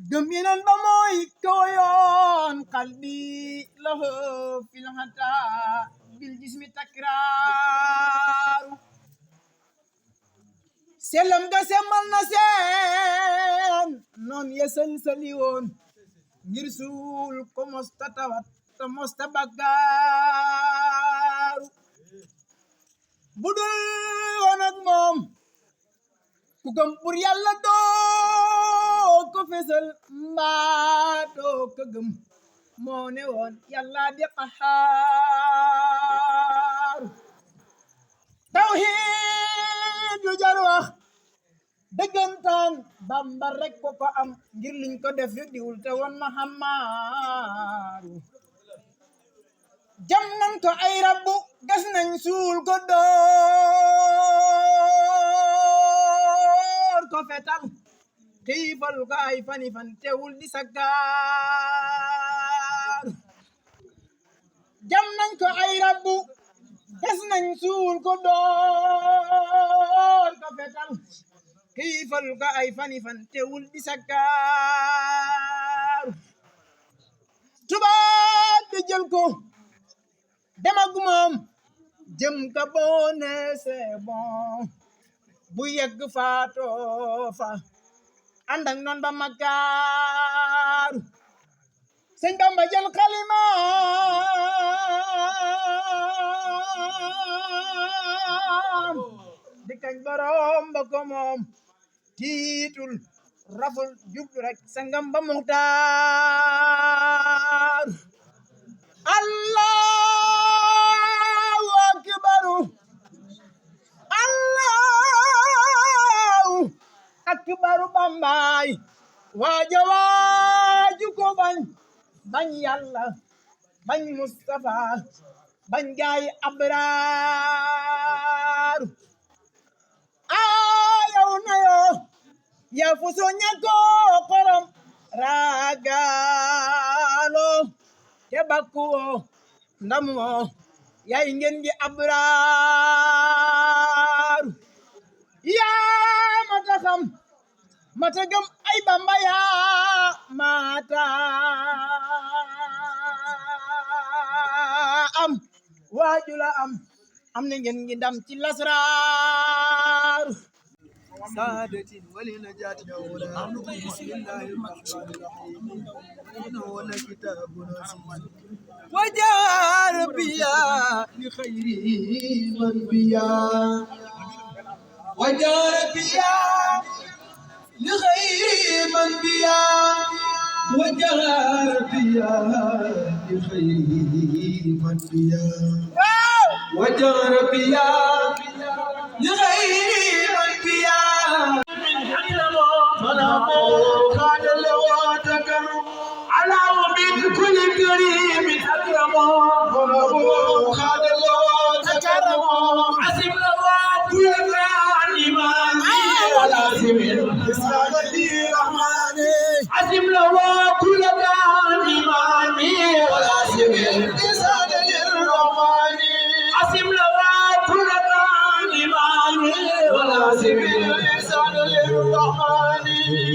gëm yeneen ba mooy kawayoon qalbi lahu fil hata bil jismi takraaru selam ga semal na seen noon ya sël-sëli woon ngir suul ko mosta tawat te mosta baggaaru budul woon ak moom ku gëm pour yàlla doo ko fesal mbaa doo ko gëm moo ne woon yàlla di qaxaaru tawhiid yu jar wax dëggantaan Bamba rek ko ko am ngir liñ ko def yu diwul te woon Mahamaaru jam nañ ko ay rabbu gas nañ suul ko door ko fetal xiifal ko ay fani fan teewul di saggaar jam nañ ko ay rabbu gas nañ suul ko door ko fetal xiifal ko ay fani fan teewul di saggaar tubaab di jël ko dem ak moom jëm ka boone c'est bon bu yegg faatoo fa ànd ak noon ba makkaaru sëñ Bamba jël xalima di kañ borom ba ko moom tiitul raful jublu rek sangam ba muxtaar Allahu akbaru Allahu akbaru Bambaay waaja waaju ko bañ Yàlla bañ Mustafa bañ gaay abraaru ayaw na yoo ya fuso ñako xorom raagaalo te bakkuwo ndamuwo yay ngeen di abraaru yaa mata xam mata gëm ay Bamba yaa mata am waajula am na ngeen ngi ndam ci lasraaru سعادة ولنجاة ولا بسم الله الرحمن الرحيم إنه لكتاب عزيز وجاء ربيا لخيره من بيا وجاء ربيا لخيره من بيا وجاء ربيا لخيره من بيا وجاء ربيا لغير الأنبياء قال له تكرم على وبيت كل كريم أكرم قال له تكرم عزم له كل الإيمان ولازم الإسلام الرحمن عزم له كل الإيمان ولازم الإسلام الرحمن عزم له كل ولازم الإنسان للرحمن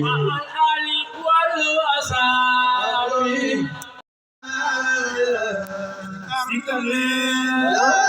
مع الآل والأصحاب لا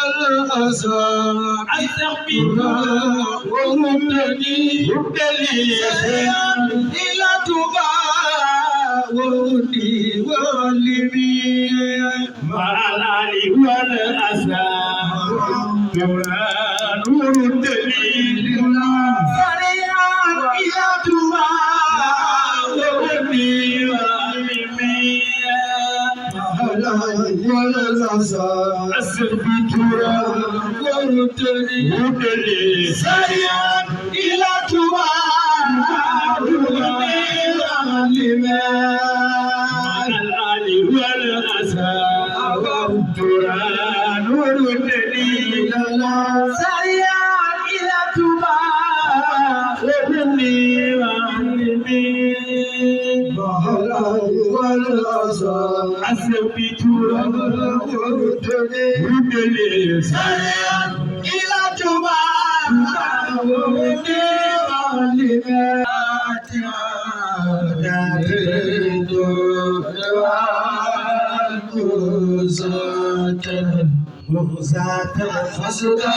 والأسى أستغفر وردني إلى تبا ودي والمي مع العلي والأسى وردني سريعا إلى تبا ودي والمي أستغفر وردني سريعا إلى تبا الآل والأسى والدران والدليل سريعا إلى تبا وابني وعلمي والأسى أثبت والدليل سريعا إلى تبا وابني وعلمي مزاتا فسدا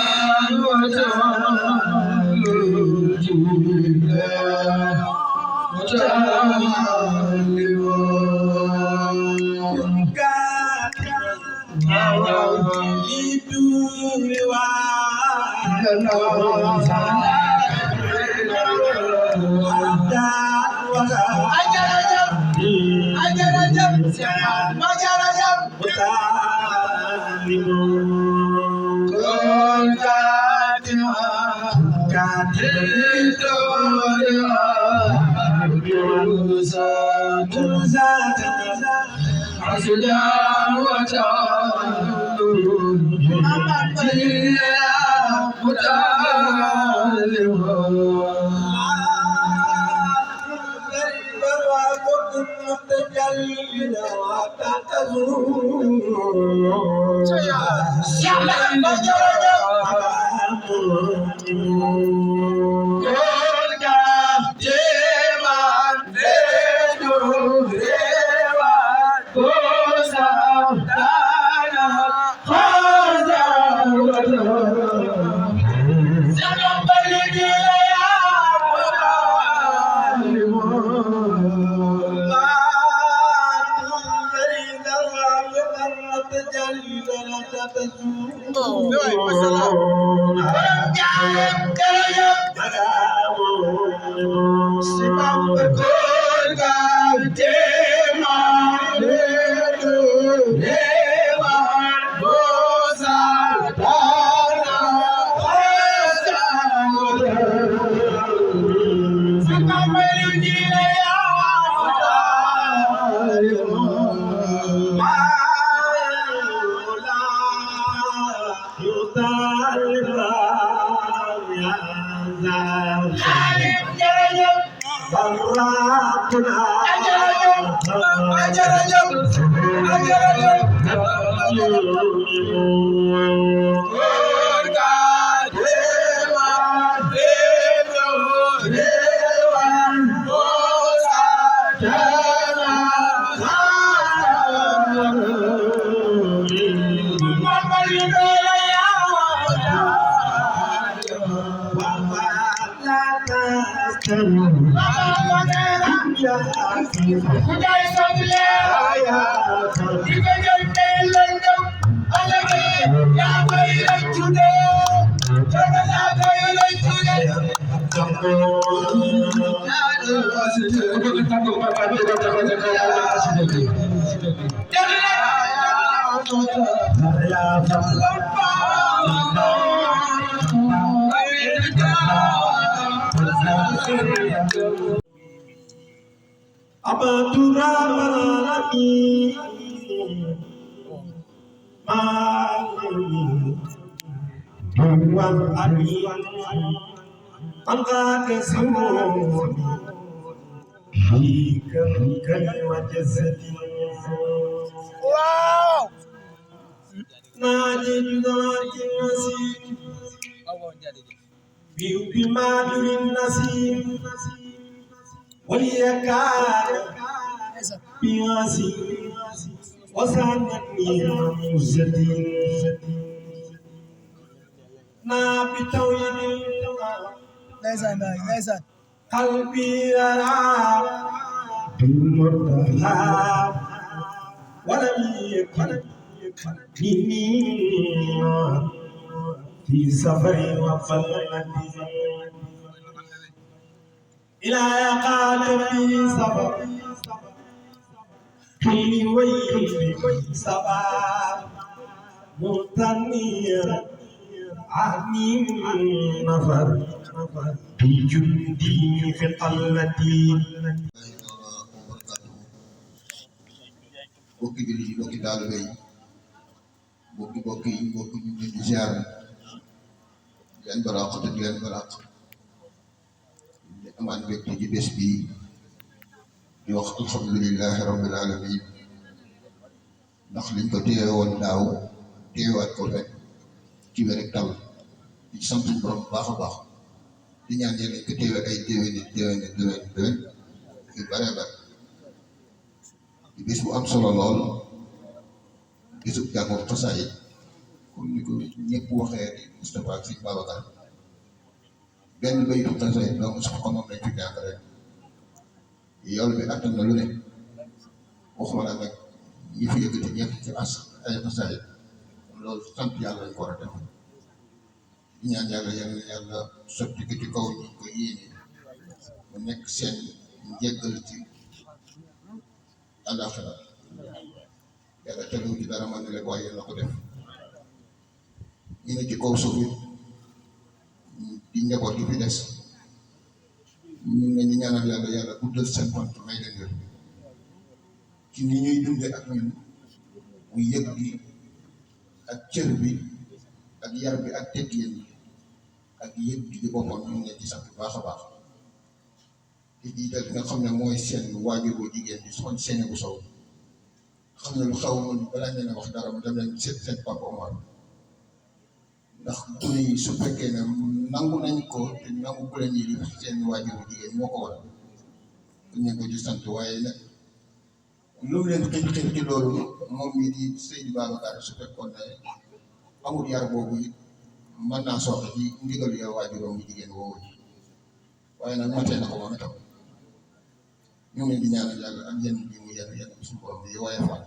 Wow. بمادر النسيم وليكاد بياسي وسانتني موزتي بتوحيد ndeysaan waay ndeysaan قلبي يرى بالمرتضى ولم يكن مني في سفر وفلتي إلى قال في سفر كل ويل سبا متنير عني نفر بجندي في قلتي bokki jullit yi bokki taalibe yi bokki yi bokki ñu leen di ziar di leen baraax te di leen baraax di amaat mbégte ci bés bii di wax alhamdulilahi rabbil alamin ndax liñ ko téye woon daaw téyewaat ko rek ci wér ak tal di sant suñu borom bu baax a baax di ñaan yéen ko téye ay déwén yu bare bare di bés bu am solo lool bésu jàngoor xasaayid comme ni ko ñëpp waxee di Moustapha ak Sëñ Babacar benn baytu xasaayid donc sax ko moom lañ fi jàng rek yool bi attan na lu ne waxuma la nag ñi fi yëkkati ñëpp ci ay xasaayid loolu sant yàlla lañ ko war a def di ñaan yàlla sotti ko ci kaw ñi ko yéene mu nekk seen njéggal ci àllaaxira yàlla tegu ci dara man rek waaye yàlla ko def ñu ne ci kaw suuf di njaboot yi fi des ñu ngi leen di ñaanal yàlla guddal seen fan may leen wér ci ni ñuy dundee ak ñun mu yëg gi ak cër bi ak yar bi ak teggin bi ak yëg gi di boppam ñu ngi leen di sant bu baax a baax te jiital nga xam ne mooy seen waajur bu jigéen bi soxna Seyni bu Sow xam ne lu xaw ma balaa ngeen a wax dara mu dem leen seet seen papa Omar ndax gune yi su fekkee ne nangu nañ ko te nangu ko leen yi di seen waajur bu jigéen moo ko waral dañ leen ko di sant waaye nag lu mu leen xëy ci loolu moom mii di Seydi Babacar su fekkoon ne amul yar boobu it mën naa soxla ci ndigal ya waajuram bu jigéen woowu waaye nag matee na ko moom itam ñu ngi leen di ñaanal yàlla ak yenn bi mu yenn suñu borom bi waaye faat